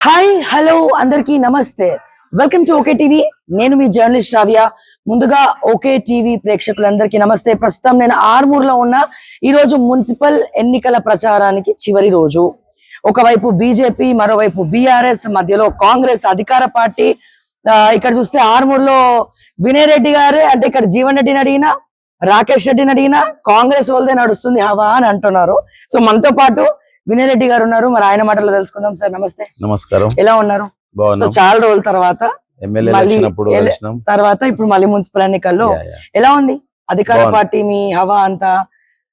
Hi hello అందరికీ నమస్తే. Welcome to okay TV. నేను మీ జర్నలిస్ట్ రావ్య. ముందుగా ఓకే టీవీ ప్రేక్షకులందరికీ నమస్తే. ప్రస్తుతం నేను ఆర్మూర్లో ఉన్న. ఈరోజు మున్సిపల్ ఎన్నికల ప్రచారానికి చివరి రోజు. ఒకవైపు బీజేపీ, మరోవైపు బీఆర్ఎస్, మధ్యలో కాంగ్రెస్ అధికార పార్టీ. ఇక్కడ చూస్తే ఆర్మూర్లో వినయ్ రెడ్డి గారు అంటే ఇక్కడ జీవన్ రెడ్డిని అడిగినా, రాకేష్ రెడ్డిని అడిగినా కాంగ్రెస్ వాళ్ళదే నడుస్తుంది హవా అని అంటున్నారు. సో మనతో పాటు వినయ్ రెడ్డి గారు ఉన్నారు. మరి ఆయన మాటలో తెలుసుకుందాం. సార్ నమస్తే. నమస్కారం. ఎలా ఉన్నారు? సో చాలా రోజుల తర్వాత ఇప్పుడు మళ్ళీ మున్సిపల్ ఎన్నికల్లో ఎలా ఉంది అధికార పార్టీ మీ హవా అంతా?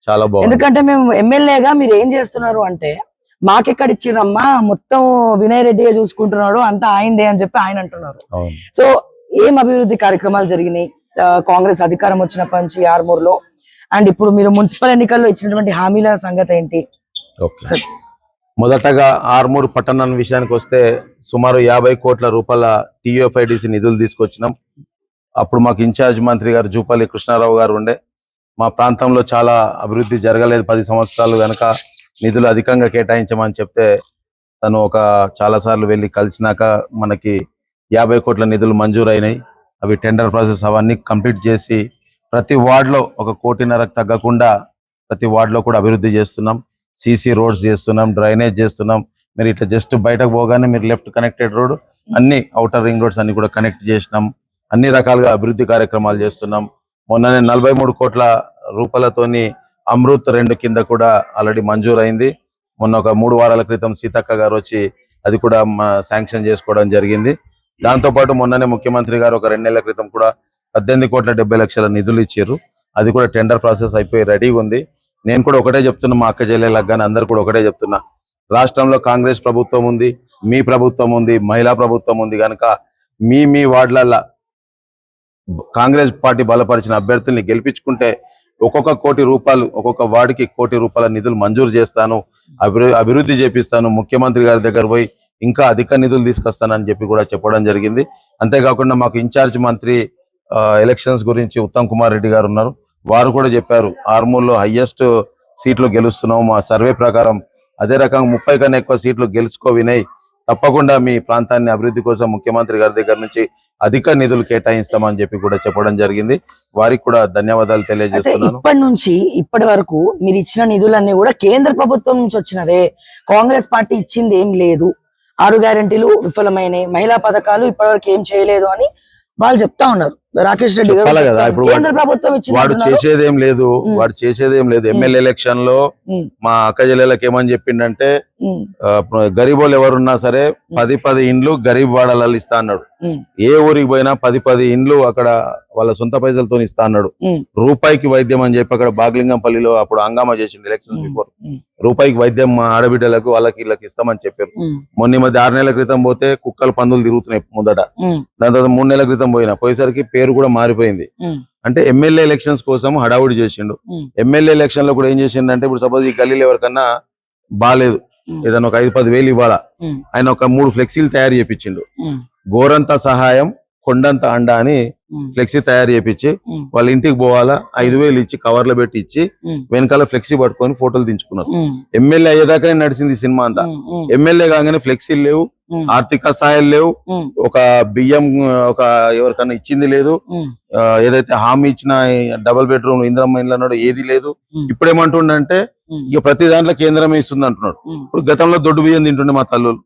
చాలా బాగుంది. ఎందుకంటే మేము ఎమ్మెల్యేగా మీరు ఏం చేస్తున్నారు అంటే, మాకెక్కడ ఇచ్చిరమ్మా, మొత్తం వినయ్ రెడ్డిగా చూసుకుంటున్నాడు, అంతా ఆయనదే అని చెప్పి ఆయన అంటున్నారు. సో ఏం అభివృద్ధి కార్యక్రమాలు జరిగినాయి కాంగ్రెస్ అధికారం వచ్చినప్పటి నుంచి ఆర్మూర్లో? అండ్ ఇప్పుడు మీరు మున్సిపల్ ఎన్నికల్లో ఇచ్చినటువంటి హామీల సంగతి ఏంటి? మొదటగా ఆర్మూర్ పట్టణం విషయానికి వస్తే సుమారు 50 కోట్ల రూపాయల టీయూఎఫ్ఐడిసి నిధులు తీసుకొచ్చినాం. అప్పుడు మాకు ఇన్ఛార్జ్ మంత్రి గారు జూపల్లి కృష్ణారావు గారు ఉండే. మా ప్రాంతంలో చాలా అభివృద్ధి జరగలేదు 10 సంవత్సరాలు కనుక నిధులు అధికంగా కేటాయించమని చెప్తే తను చాలా సార్లు వెళ్ళి కలిసినాక మనకి 50 కోట్ల నిధులు మంజూరు అయినాయి. అవి టెండర్ ప్రాసెస్ అవన్నీ కంప్లీట్ చేసి ప్రతి వార్డులో 1.5 కోటికి తగ్గకుండా ప్రతి వార్డులో కూడా అభివృద్ధి చేస్తున్నాం. సీసీ రోడ్స్ చేస్తున్నాం, డ్రైనేజ్ చేస్తున్నాం. మీరు ఇట్లా జస్ట్ బయటకు పోగానే మీరు లెఫ్ట్ కనెక్టెడ్ రోడ్, అన్ని అవుటర్ రింగ్ రోడ్స్ అన్ని కూడా కనెక్ట్ చేసినాం. అన్ని రకాలుగా అభివృద్ధి కార్యక్రమాలు చేస్తున్నాం. మొన్ననే 43 కోట్ల రూపాయలతోని అమృత్ 2 కింద కూడా ఆల్రెడీ మంజూరు అయింది. మొన్న 3 వారాల క్రితం సీతక్క గారు వచ్చి అది కూడా శాంక్షన్ చేసుకోవడం జరిగింది. దాంతోపాటు మొన్ననే ముఖ్యమంత్రి గారు 2 నెలల క్రితం కూడా 18,70,00,000 నిధులు ఇచ్చారు. అది కూడా టెండర్ ప్రాసెస్ అయిపోయి రెడీగా ఉంది. నేను కూడా ఒకటే చెప్తున్నా, మా అక్క చెల్లెలకు కానీ అందరు కూడా ఒకటే చెప్తున్నా, రాష్ట్రంలో కాంగ్రెస్ ప్రభుత్వం ఉంది, మీ ప్రభుత్వం ఉంది, మహిళా ప్రభుత్వం ఉంది కనుక మీ వార్డులల్లో కాంగ్రెస్ పార్టీ బలపరిచిన అభ్యర్థుల్ని గెలిపించుకుంటే 1 కోటి రూపాయలు, ఒక్కొక్క వార్డుకి 1 కోటి రూపాయల నిధులు మంజూరు చేస్తాను, అభివృద్ధి చేపిస్తాను, ముఖ్యమంత్రి గారి దగ్గర పోయి ఇంకా అధిక నిధులు తీసుకొస్తానని చెప్పి కూడా చెప్పడం జరిగింది. అంతేకాకుండా మాకు ఇన్ఛార్జ్ మంత్రి ఎలక్షన్స్ గురించి ఉత్తమ్ కుమార్ రెడ్డి గారు ఉన్నారు. వారు కూడా చెప్పారు, ఆర్మూర్లో హైయెస్ట్ సీట్లు గెలుస్తున్నాం మా సర్వే ప్రకారం, అదే రకంగా 30 కన్నా ఎక్కువ సీట్లు గెలుచుకో వినయ్, తప్పకుండా మీ ప్రాంతాన్ని అభివృద్ధి కోసం ముఖ్యమంత్రి గారి దగ్గర నుంచి అధిక నిధులు కేటాయిస్తామని చెప్పి కూడా చెప్పడం జరిగింది. వారికి కూడా ధన్యవాదాలు తెలియజేస్తున్నాను. ఇప్పటి నుంచి ఇప్పటి వరకు మీరు ఇచ్చిన నిధులన్నీ కూడా కేంద్ర ప్రభుత్వం నుంచి వచ్చినవే, కాంగ్రెస్ పార్టీ ఇచ్చింది ఏం లేదు. 6 గ్యారెంటీలు విఫలమైనవి, మహిళా పథకాలు ఇప్పటివరకు ఏం చేయలేదు అని వాళ్ళు చెప్తా ఉన్నారు. రాకేష్ రెడ్డి గారు కేంద్ర ప్రభుత్వం వాడు చేసేదేం లేదు, ఎమ్మెల్యే ఎలక్షన్ లో మా అక్క జిల్లాలకు ఏమని చెప్పిండంటే, గరీబోళ్ళు ఎవరున్నా సరే 10 ఇండ్లు గరీబ్ వాడలలో ఇస్తా అన్నాడు. ఏ ఊరికి పోయినా 10 ఇండ్లు అక్కడ వాళ్ళ సొంత పైసలతో ఇస్తా అన్నాడు. రూపాయికి వైద్యం అని చెప్పి అక్కడ బాగ్లింగంపల్లిలో అప్పుడు హంగామా చేసిండు ఎలక్షన్ బిఫోర్. రూపాయికి వైద్యం మా ఆడబిడ్డలకు వాళ్ళకి వీళ్ళకి ఇస్తామని చెప్పారు. మొన్న మధ్య 6 నెలల క్రితం పోతే కుక్కలు పందులు తిరుగుతున్నాయి ముందట. దాని తర్వాత 3 నెలల క్రితం పోయేసరికి పేరు కూడా మారిపోయింది. అంటే ఎమ్మెల్యే ఎలక్షన్స్ కోసం హడావుడి చేసిండు. ఎమ్మెల్యే ఎలక్షన్ లో కూడా ఏం చేసిండు అంటే, ఇప్పుడు సపోజ్ ఈ గల్లీలో ఎవరికన్నా బాగాలేదు, ఏదైనా 5-10 వేలు ఇవ్వాలా, ఆయన 3 ఫ్లెక్సీలు తయారు చేయించిండు. గోరంత సహాయం కొండంత అండ అని ఫ్లెక్సీ తయారు చేయించి వాళ్ళ ఇంటికి పోవాలా, 5,000 ఇచ్చి కవర్లో పెట్టి ఇచ్చి వెనకాల ఫ్లెక్సీ పట్టుకొని ఫోటోలు దించుకున్నారు. ఎమ్మెల్యే అయ్యేదాకానే నడిచింది ఈ సినిమా అంతా. ఎమ్మెల్యే కాగానే ఫ్లెక్సీలు లేవు, ఆర్థిక సహాయాలు లేవు, బియ్యం ఎవరికన్నా ఇచ్చింది లేదు, ఏదైతే హామీ ఇచ్చిన డబుల్ బెడ్రూమ్ ఇందిరమ్మ ఇండ్లు అన్నాడు ఏది లేదు. ఇప్పుడు ఏమంటుండంటే ఇక ప్రతి దాంట్లో కేంద్రమే ఇస్తుంది అంటున్నాడు. ఇప్పుడు గతంలో దొడ్డు బియ్యం తింటుండే మా తల్లులు,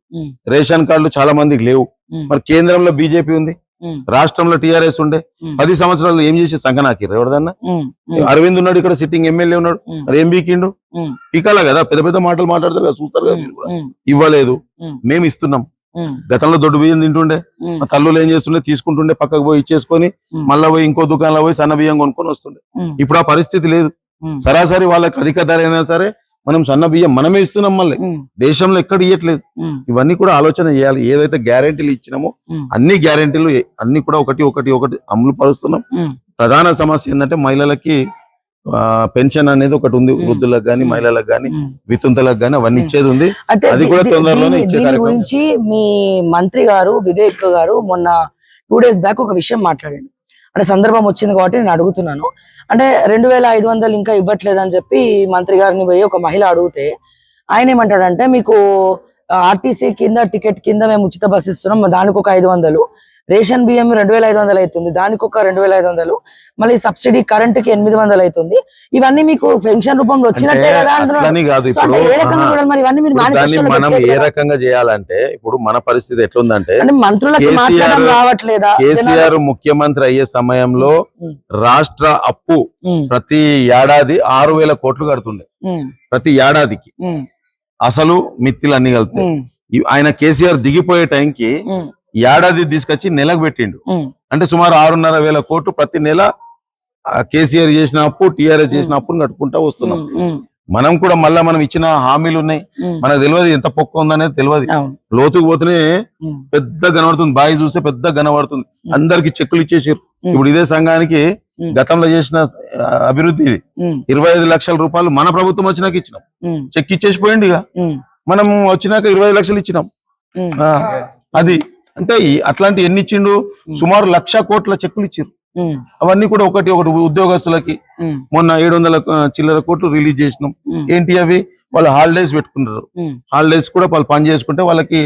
రేషన్ కార్డులు చాలా మందికి లేవు. మరి కేంద్రంలో బీజేపీ ఉంది, రాష్ట్రంలో టీఆర్ఎస్ ఉండే. 10 సంవత్సరాలు ఏం చేసి సంకనాకిరు ఎవరిదన్నా? అరవింద్ ఉన్నాడు ఇక్కడ సిట్టింగ్ ఎమ్మెల్యే ఉన్నాడు, మరి ఏం బీకిండు? పీకాలా కదా, పెద్ద మాటలు మాట్లాడతారు కదా, చూస్తారు కదా మీరు కూడా. ఇవ్వలేదు, మేము ఇస్తున్నాం. గతంలో దొడ్డు బియ్యం తింటుండే, మా తల్లులు ఏం చేస్తుండే, తీసుకుంటుండే పక్కకు పోయి ఇచ్చేసుకొని మళ్ళా పోయి ఇంకో దుకాణంలో పోయి సన్న బియ్యం కొనుక్కొని వస్తుండే. ఇప్పుడు ఆ పరిస్థితి లేదు. సరాసరి వాళ్ళకి అధిక ధర అయినా సరే మనం సన్న బియ్యం మనమే ఇస్తున్నాం, మళ్ళీ దేశంలో ఎక్కడ ఇయ్యట్లేదు. ఇవన్నీ కూడా ఆలోచన చేయాలి. ఏదైతే గ్యారెంటీలు ఇచ్చినామో అన్ని గ్యారెంటీలు అన్ని కూడా ఒకటి అమలు పరుస్తున్నాం. ప్రధాన సమస్య ఏంటంటే మహిళలకి పెన్షన్ అనేది ఒకటి ఉంది, వృద్ధులకు గాని మహిళలకు గాని వితంతులకు గాని అవన్నీ ఇచ్చేది ఉంది. అది కూడా తొందరలోనే ఇచ్చే గురించి మీ మంత్రి గారు వివేక్ గారు మొన్న 2 days బ్యాక్ ఒక విషయం మాట్లాడండి. అంటే సందర్భం వచ్చింది కాబట్టి నేను అడుగుతున్నాను. అంటే 2,500 ఇంకా ఇవ్వట్లేదని చెప్పి మంత్రి గారిని పోయి ఒక మహిళ అడిగితే ఆయన ఏమంటాడంటే, మీకు ఆర్టీసీ కింద టికెట్ కింద మేము ఉచిత బస్ ఇస్తున్నాం, దానికి ఒక 500, రేషన్ బియ్యం 2500 అవుతుంది, దానికి ఒక 2500, మళ్ళీ సబ్సిడీ కరెంట్ కి 800 అవుతుంది. ఇవన్నీ మీకు పెన్షన్ రూపంలో వచ్చినట్టే కదా అంటున్నారు. అట్లని కాదు. సో అంటే ఇప్పుడు ఏ రకంగా చూడాలి మరి ఇవన్నీ మీరు దాన్ని మేనిఫెస్టోలో మనం పెట్టలేదు ఏ కదా? రకంగా చేయాలంటే ఇప్పుడు మన పరిస్థితి ఎట్లుందంటే అంటే మంత్రులకి మాట్లాడడం రావట్లేదా? కేసీఆర్ ముఖ్యమంత్రి అయ్యే సమయంలో ఉమ్. రాష్ట్ర అప్పు ఉమ్, ప్రతి ఏడాది 6000 కోట్లు కడుతుండే, ఉమ్, ప్రతి ఏడాదికి ఉమ్, అసలు మిత్తిలు అన్ని కలిపితే. ఉమ్, ఆయన కేసీఆర్ దిగిపోయే టైంకి ఉమ్, ఏడాది తీసుకొచ్చి నెలకు పెట్టిండు. ఉమ్, అంటే సుమారు 6,500 కోట్లు ప్రతి నెల కేసీఆర్ చేసిన అప్పు, టీఆర్ఎస్ చేసిన అప్పును కట్టుకుంటా వస్తున్నాం. ఉమ్, మనం కూడా మళ్ళా మనం ఇచ్చిన హామీలు ఉన్నాయి, ఉమ్, మనకు తెలియదు ఎంత పొక్క ఉందనేది తెలియదు. అవును. లోతుకు పోతేనే ఉమ్, పెద్ద కనబడుతుంది, బాయి చూస్తే పెద్ద కనబడుతుంది. అందరికి చెక్కులు ఇచ్చేసారు. ఇప్పుడు ఇదే సంఘానికి గతంలో చేసిన అభివృద్ధి ఇది. ఉమ్, 25 లక్షల రూపాయలు మన ప్రభుత్వం వచ్చినాక ఇచ్చినాం, ఉమ్, చెక్ ఇచ్చేసిపోయింది. ఇక ఉమ్, మనం వచ్చినాక 25 లక్షలు ఇచ్చినాం. ఉమ్, ఆ, అది అంటే అట్లాంటి ఎన్ని ఇచ్చిండు, సుమారు 1,00,000 కోట్ల చెక్కులు ఇచ్చారు. ఉమ్, అవన్నీ కూడా ఒకటి ఉద్యోగస్తులకి ఉమ్, మొన్న 700 చిల్లర కోట్లు రిలీజ్ చేసినాం. ఉమ్, ఏంటి అవి? వాళ్ళు హాలిడేస్ పెట్టుకున్నారు. ఉమ్, హాలిడేస్ కూడా వాళ్ళు పని చేసుకుంటే వాళ్ళకి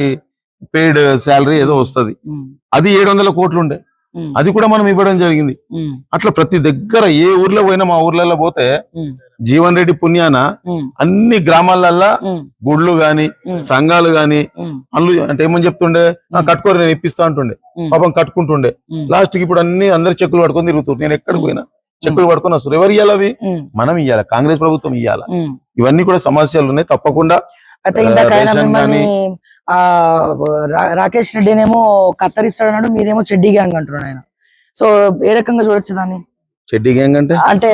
పెయిడ్ శాలరీ ఏదో వస్తది. ఉమ్, అది 700 కోట్లు ఉండే, ఉమ్, అది కూడా మనం ఇవ్వడం జరిగింది. ఉమ్, అట్లా ప్రతి దగ్గర ఏ ఊర్లో పోయినా, మా ఊర్లలో పోతే ఉమ్, జీవన్ రెడ్డి పుణ్యాన ఉమ్, అన్ని గ్రామాలల్లో ఉమ్, గుళ్ళు గాని సంఘాలు గాని ఉమ్, అల్లు అంటే ఏమని చెప్తుండే, కట్టుకోరు నేను ఇప్పిస్తా అంటుండే. ఉమ్, పాపం కట్టుకుంటుండే. ఉమ్, లాస్ట్ కి ఇప్పుడు అన్ని అందరు చెక్కులు పట్టుకొని తిరుగుతారు. నేను ఎక్కడికి పోయినా చెక్కులు పట్టుకొని వస్తారు. ఎవరు ఇయ్యాలి అవి? ఉమ్, మనం ఇయ్యాలి, కాంగ్రెస్ ప్రభుత్వం ఇయ్యాలి. ఉమ్. ఇవన్నీ కూడా సమస్యలు ఉన్నాయి తప్పకుండా. అయితే ఇందాక ఆయన రేషన్ మిమ్మల్ని గానీ- రాకేష్ రెడ్డినేమో కత్తరిస్తాడన్నాడు, మీరేమో చెడ్డీ గ్యాంగ్ అంటున్నాడు ఆయన. సో ఏ రకంగా చూడొచ్చు దాన్ని? చెడ్డీ గ్యాంగ్ అంటే అంటే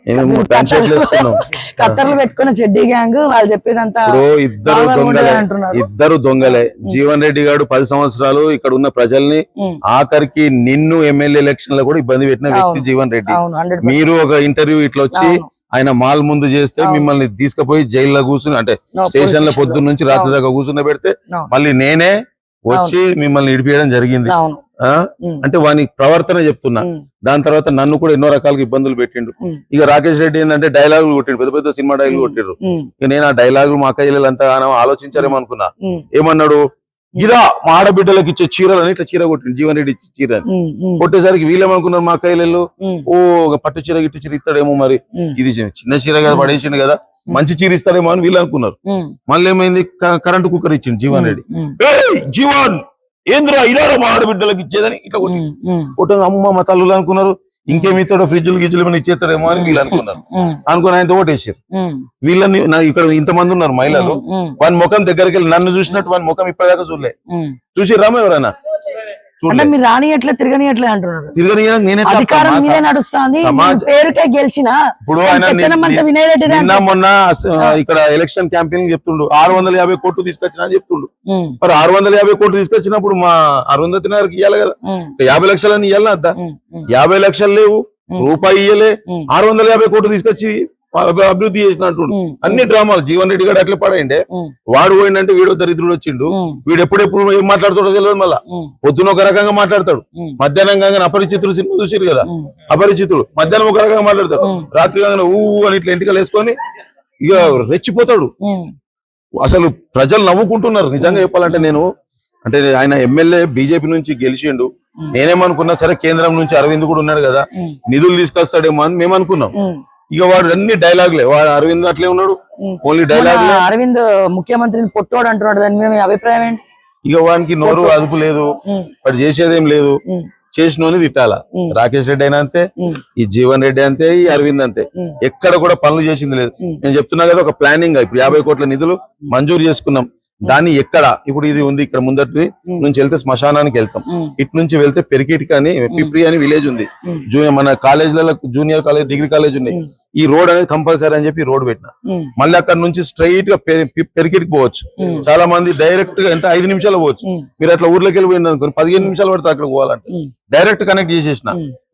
ఏమేమో మీరు ప్యాంట్ షర్ట్లు వేసుకున్నాం. కత్తర్లు పెట్టుకున్న చెడ్డీ గ్యాంగ్ వాళ్ళు చెప్పేదంతా ఇప్పుడు ఇద్దరు బాగా దొంగలే, ఉండదు అంటున్నారు. ఇద్దరు దొంగలే. జీవన్ రెడ్డి గారు 10 సంవత్సరాలు ఇక్కడ ఉన్న ప్రజల్ని, ఉమ్, ఆఖరికి నిన్ను ఎమ్మెల్యే ఎలక్షన్ లో కూడా ఇబ్బంది పెట్టిన వ్యక్తి అవును. జీవన్ రెడ్డి. అవును 100%. మీరు ఒక ఇంటర్వ్యూ ఇట్లా వచ్చి అవును. ఆయన మాల్ ముందు చేస్తే అవును. మిమ్మల్ని తీసుకుపోయి జైల్లో కూర్చుని, అంటే No, స్టేషన్ లో police పొద్దున్న నుంచి రాత్రి అవును. దాకా కూర్చుని పెడితే అవును. మళ్ళీ నేనే వచ్చి మిమ్మల్ని ఇడిపియడం జరిగింది. అవును. ఆ ఉమ్, అంటే వాని ప్రవర్తన చెప్తున్నా. ఉమ్, దాని తర్వాత నన్ను కూడా ఎన్నో రకాలుగా ఇబ్బందులు పెట్టిండు. ఉమ్, ఇక రాకేష్ రెడ్డి ఏంటంటే డైలాగులు కొట్టిండు, పెద్ద పెద్ద సినిమా డైలాగులు కొట్టిండ్రు. ఉమ్, ఇక నేను ఆ డైలాగులు మా అక్క చెల్లెలంతా ఆలోచించారేమో అనుకున్నా. ఉమ్, ఏమన్నాడు, గిదా మా ఆడబిడ్డలకు ఇచ్చే చీరలు అని ఇట్లా చీర కొట్టిండు, జీవన్ రెడ్డి ఇచ్చే చీర అని. ఉమ్, ఉమ్, కొట్టేసరికి వీళ్ళేమనుకున్నారు, మా అక్క చెల్లెళ్ళు ఉమ్, ఓ ఒక పట్టు చీర గిట్టు చీర ఇస్తాడేమో, మరి ఉమ్, ఇది చిన్న చీర కదా పడేసిండు కదా, మంచి చీర ఇస్తాడేమో అని వీళ్ళు అనుకున్నారు. ఉమ్, మళ్ళీ ఏమైంది, కరెంటు కుక్కర్ ఇచ్చిండు జీవన్ రెడ్డి. ఉమ్, ఏయ్ జీవన్, ఏంద్రా ఇలారా మా ఆడబిడ్డలకు ఇచ్చేదని ఇట్లా కొట్టి ఉమ్, ఉమ్, కొట్టాను. అమ్మ మా తల్లులు అనుకున్నారు, ఇంకేమిస్తాడో ఫ్రిడ్జ్లు గిజ్జులు ఏమైనా ఇచ్చేస్తాడేమో అని వీళ్ళు అనుకున్నారు. ఉమ్, అనుకుని ఆయనతో ఓటేసారు. ఉమ్, వీళ్ళని ఇక్కడ ఇంతమంది ఉన్నారు మహిళలు, ఉమ్, వాని ముఖం దగ్గరికి వెళ్ళి నన్ను చూసినట్టు వాని ముఖం ఇప్పటిదాకా చూడలే. ఉమ్. చూసిర్రామా ఎవరైనా? అంటే చూడలే. మీరు రానియట్లే తిరగనియట్లే అంటున్నారు. తిరగనియడానికి నేనే అధికారం మీదే నడుస్తుంది, పేరుకే గెలిచిన ఇప్పుడు ఆయన వినయ్ రెడ్డి నిన్న మొన్న ఇక్కడ ఎలక్షన్ క్యాంపెయిన్ చెప్తుండు 650 కోట్లు తీసుకొచ్చినా అని చెప్తుండు. మరి 650 కోట్లు తీసుకొచ్చినప్పుడు మా అరుంధతి గారికి ఇవ్వాలి కదా, 50 లక్షలని ఇవ్వాలని అద్దా? 50 లక్షలు లేవు, రూపాయి ఇయ్యలే, 650 కోట్లు తీసుకొచ్చి అభివృద్ధి చేసిన అంటుండు. అన్ని డ్రామాలు. జీవన్ రెడ్డి గారు అట్లా పడేయండి, వాడు పోయిందంటే వీడు దరిద్రుడు వచ్చిండు. వీడు ఎప్పుడెప్పుడు ఏం మాట్లాడుతాడో తెలియదు. మళ్ళా పొద్దున ఒక రకంగా మాట్లాడతాడు, మధ్యాహ్నం కాగానే అపరిచితుడు సినిమా చూసారు కదా, అపరిచితుడు మధ్యాహ్నం ఒక రకంగా మాట్లాడతాడు, రాత్రి కాగానే ఊ అని ఇట్లా ఎంటికలు వేసుకొని ఇక రెచ్చిపోతాడు. అసలు ప్రజలు నవ్వుకుంటున్నారు నిజంగా చెప్పాలంటే. నేను అంటే ఆయన ఎమ్మెల్యే బీజేపీ నుంచి గెలిచిండు, నేనేమనుకున్నా సరే కేంద్రం నుంచి అరవింద్ కూడా ఉన్నాడు కదా, నిధులు తీసుకొస్తాడేమో అని మేము అనుకున్నాం. ఇక వాడు అన్ని డైలాగులే, వాడు అరవింద్ అట్లే ఉన్నాడు, ఓన్లీ డైలాగులే. అరవింద్ ముఖ్యమంత్రిని పొట్టోడు అంటున్నాడు, దాని మీద మీ అభిప్రాయం ఏంటి? ఇక వానికి నోరు అదుపు లేదు, వాడు చేసేదేం లేదు, చేసినోని తిట్టాలా. రాకేష్ రెడ్డి అయినా అంతే, ఈ జీవన్ రెడ్డి అంతే, ఈ అరవింద్ అంతే, ఎక్కడ కూడా పనులు చేసింది లేదు. నేను చెప్తున్నా కదా, ఒక ప్లానింగ్ ఇప్పుడు 50 కోట్ల నిధులు మంజూరు చేసుకున్నాం. దాన్ని ఎక్కడ ఇప్పుడు ఇది ఉంది, ఇక్కడ ముందటి నుంచి వెళ్తే శ్మశానానికి వెళ్తాం, ఇటు నుంచి వెళ్తే పెరికిటికి అని పిప్రి అని విలేజ్ ఉంది, మన కాలేజీలలో జూనియర్ కాలేజ్ డిగ్రీ కాలేజ్ ఉన్నాయి. ఈ రోడ్ అనేది కంపల్సరీ అని చెప్పి రోడ్ పెట్టిన. మళ్ళీ అక్కడ నుంచి స్ట్రైట్ గా పెరికిటికి పోవచ్చు. చాలా మంది డైరెక్ట్ గా ఎంత 5 నిమిషాలు పోవచ్చు. మీరు అట్లా ఊర్లోకి వెళ్ళిపోయింది అనుకోండి 15 నిమిషాలు పడితే అక్కడ పోవాలంటే డైరెక్ట్ కనెక్ట్ చేసేసిన.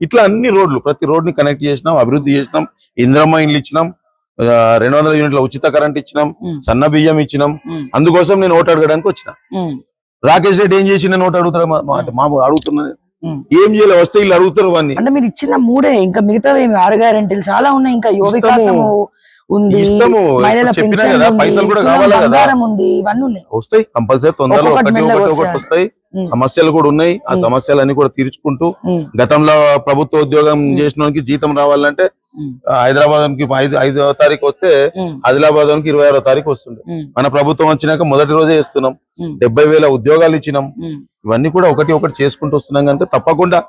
ఇట్లా అన్ని రోడ్లు, ప్రతి రోడ్ ని కనెక్ట్ చేసినాం, అభివృద్ధి చేసినాం, ఇంద్రమ్మ ఇండ్లు ఇచ్చినాం, 200 యూనిట్ల ఉచిత కరెంట్ ఇచ్చినాం, సన్న బియ్యం ఇచ్చినాం. అందుకోసం నేను ఓటు అడగడానికి వచ్చిన. రాకేష్ రెడ్డి ఏం చేసి నేను ఓటు అడుగుతారా? మా అడుగుతున్నా, ఏం చేయలే, వస్తే వీళ్ళు అడుగుతారు వాడిని. అంటే మీరు ఇచ్చిన 3 ఇంకా మిగతా 6 గ్యారెంటీలు చాలా ఉన్నాయి, ఇంకా యువ వికాసము ఉంది, ఇస్తాము. మహిళల చెప్పినా పెన్షన్ కదా, ఉంది, పైసలు కూడా తులం కావాలి కదా. బంగారం ఉంది, ఇవన్నీ ఉన్నాయి. వస్తాయి కంపల్సరీ తొందరలో ఒక్కొక్కటి ఒకటి మెల్లగా ఒకటి ఒకటి వస్తాయి. వస్తాయి. సమస్యలు కూడా ఉన్నాయి. ఆ సమస్యలన్నీ కూడా తీర్చుకుంటూ గతంలో ప్రభుత్వ ఉద్యోగం చేసిన వానికి జీతం రావాలంటే హైదరాబాద్ 5వ తారీఖు వస్తే ఆదిలాబాద్ 26వ తారీఖు వస్తుంది. మన ప్రభుత్వం వచ్చినాక మొదటి రోజే ఇస్తున్నాం. 70,000 ఉద్యోగాలు ఇచ్చినాం. ఇవన్నీ కూడా ఒకటి ఒకటి చేసుకుంటూ వస్తున్నాం కనుక తప్పకుండా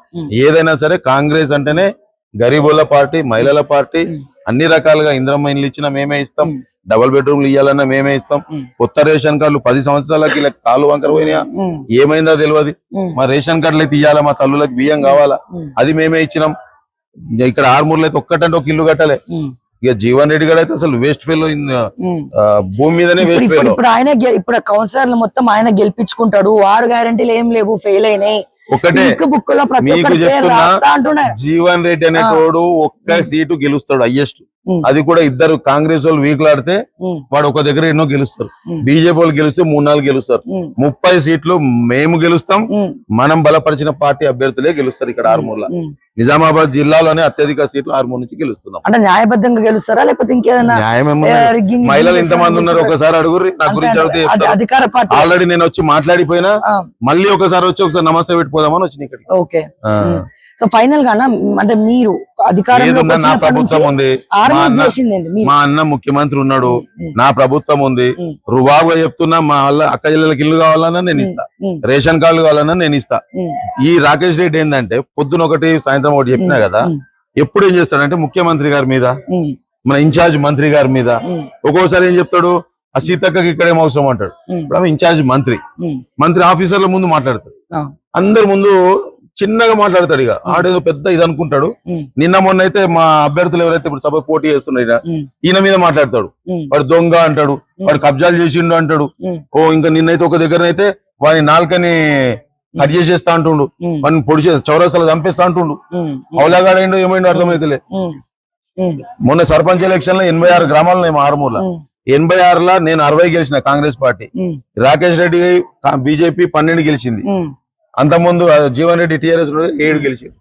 ఏదైనా సరే కాంగ్రెస్ అంటేనే గరీబుల పార్టీ, మహిళల పార్టీ. అన్ని రకాలుగా ఇంద్రమ్మ ఇండ్లు ఇచ్చినా మేమే ఇస్తాం, డబుల్ బెడ్రూమ్లు ఇవ్వాలన్నా మేమే ఇస్తాం. కొత్త రేషన్ కార్డులు 10 సంవత్సరాలకి ఇలా కాలు వంకర పోయినా ఏమైందో తెలియదు. మా రేషన్ కార్డులు అయితే ఇవ్వాలా, మా తల్లులకు బియ్యం కావాలా, అది మేమే ఇచ్చినాం. ఇక్కడ ఆర్మూర్లో అయితే ఒక్కటంటే ఒక ఇల్లు కట్టలే. ఇక జీవన్ రెడ్డి గారు అయితే అసలు వేస్ట్ ఫెయిల్ భూమి మీదనే వేస్ట్ ఫెయిల్. ఇప్పుడు ఆయన ఇప్పుడు కౌన్సిలర్లు మొత్తం ఆయన గెలిపించుకుంటాడు. 6 గ్యారెంటీలు ఏం లేవు, ఫెయిల్ అయినాయి. ఒకటే బుక్ లో ప్రతి మీకు ఒక్కరి పేరు చెప్తున్నా, రాస్తా అంటున్నాడు. జీవన్ రెడ్డి అనేటోడు ఒక్క సీటు గెలుస్తాడు హైయెస్ట్. అది కూడా ఇద్దరు కాంగ్రెస్ వాళ్ళు వీకులాడితే వాడు ఒక దగ్గర ఎన్నో గెలుస్తారు. బీజేపీ వాళ్ళు గెలిస్తే 3-4 గెలుస్తారు. 30 సీట్లు మేము గెలుస్తాం. మనం బలపరిచిన పార్టీ అభ్యర్థులే గెలుస్తారు. ఇక్కడ ఆర్మూర్లో నిజామాబాద్ జిల్లాలోనే అత్యధిక సీట్లు ఆర్మూర్ నుంచి గెలుస్తున్నాం. అంటే న్యాయబద్ధంగా గెలుస్తారా లేకపోతే ఇంకేదైనా న్యాయం? మహిళలు ఎంతమంది ఉన్నారు ఒకసారి అడుగుర్రి. నా గురించి అడిగితే అధికార పార్టీ ఆల్రెడీ నేను వచ్చి మాట్లాడిపోయినా, మళ్ళీ ఒకసారి నమస్తే పెట్టిపోదామని వచ్చిన ఇక్కడ. ఓకే. సో ఫైనల్ గా అంటే మీరు అధికారంలో నా ప్రభుత్వం ఉంది, మా అన్న ముఖ్యమంత్రి ఉన్నాడు, నా ప్రభుత్వం ఉంది. రుబాబుగా చెప్తున్నా, మా వాళ్ళ అక్క చెల్లెలకి ఇల్లు కావాలన్నా నేను ఇస్తా, రేషన్ కార్డులు కావాలన్నా నేను ఇస్తా. ఈ రాకేష్ రెడ్డి ఏంటంటే పొద్దున ఒకటి సాయంత్రం ఒకటి చెప్పినా కదా, ఎప్పుడు ఏం చేస్తాడంటే ముఖ్యమంత్రి గారి మీద, మన ఇన్ఛార్జ్ మంత్రి గారి మీద ఒక్కోసారి ఏం చెప్తాడు, ఆ సీతక్కకి ఇక్కడేం అవసరం అంటాడు. ఇప్పుడు ఆమె ఇన్ఛార్జ్ మంత్రి ఆఫీసర్ల ముందు మాట్లాడతాడు, అందరి ముందు చిన్నగా మాట్లాడతాడు. ఇక ఆడేదో పెద్ద ఇది అనుకుంటాడు. నిన్న మొన్న అయితే మా అభ్యర్థులు ఎవరైతే ఇప్పుడు సభ పోటీ చేస్తున్నారు ఈయన మీద మాట్లాడతాడు. వాడు దొంగ అంటాడు, వాడు కబ్జాలు చేసిండు అంటాడు. ఇంకా నిన్నైతే ఒక దగ్గరనైతే వాని నాలుకని కట్ చేసేస్తా అంటుండు, వాడిని పొడి చౌరస్తాలు చంపేస్తా అంటుండు. హౌలాగాడైండు ఏమైందో అర్థమైతలే. మొన్న సర్పంచ్ ఎలక్షన్ లో 86 గ్రామాలు ఉన్నాయి మా ఆరుమూర్లో. 86లో నేను 60 గెలిచిన కాంగ్రెస్ పార్టీ. రాకేష్ రెడ్డి బీజేపీ 12 గెలిచింది. అంతకుముందు జీవన్ రెడ్డి టీఆర్ఎస్ 7 గెలిచింది.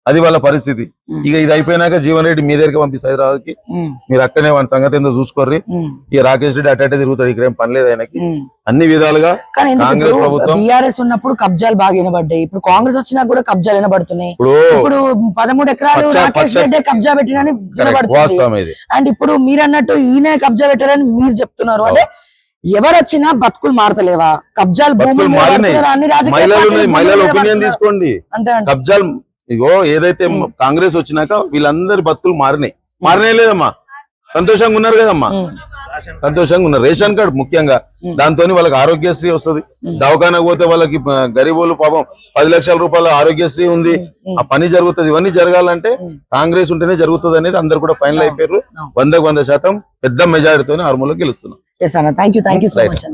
అది వాళ్ళ పరిస్థితి. ఇక ఇది అయిపోయినాక జీవన్ రెడ్డి మీ దగ్గరికి పంపిస్తే హైదరాబాద్ కి, మీరు అక్కడనే వాని సంగతి ఏందో చూసుకోర్రి. ఇక రాకేష్ రెడ్డి అట్టే తిరుగుతాడు, ఇక్కడ ఏం పని లేదు ఆయనకి. అన్ని విధాలుగా కాంగ్రెస్ ప్రభుత్వం టీఆర్ఎస్ ఉన్నప్పుడు కబ్జాలు బాగా వినబడ్డాయి, ఇప్పుడు కాంగ్రెస్ వచ్చినా కూడా కబ్జాలు వినబడుతున్నాయి. ఇప్పుడు 13 ఎకరాలు రాకేష్ రెడ్డి కబ్జా పెట్టినని వినబడుతుంది. అండ్ ఇప్పుడు మీరు అన్నట్టు ఈయన కబ్జా పెట్టారని మీరు చెప్తున్నారు. అంటే ఎవరు వచ్చినా బతుకులు మారతలేవా? కబ్జాలు మహిళల ఒపీనియన్ తీసుకోండి. కబ్జాలు ఇగో ఏదైతే కాంగ్రెస్ వచ్చినాక వీళ్ళందరి బతుకులు మారినాయి లేదమ్మా, సంతోషంగా ఉన్నారు కదమ్మా, సంతోషంగా ఉన్నారు. రేషన్ కార్డు ముఖ్యంగా, దాంతో వాళ్ళకి ఆరోగ్యశ్రీ వస్తుంది. దవాఖానకు పోతే వాళ్ళకి గరీబోళ్ళు పాపం 10 లక్షల రూపాయల ఆరోగ్యశ్రీ ఉంది, ఆ పని జరుగుతుంది. ఇవన్నీ జరగాలంటే కాంగ్రెస్ ఉంటేనే జరుగుతుంది అనేది అందరు కూడా ఫైనల్ అయిపోయారు. 100% పెద్ద మెజారిటీతో ఆర్మూర్లో గెలుస్తున్నాం. Thank you so much.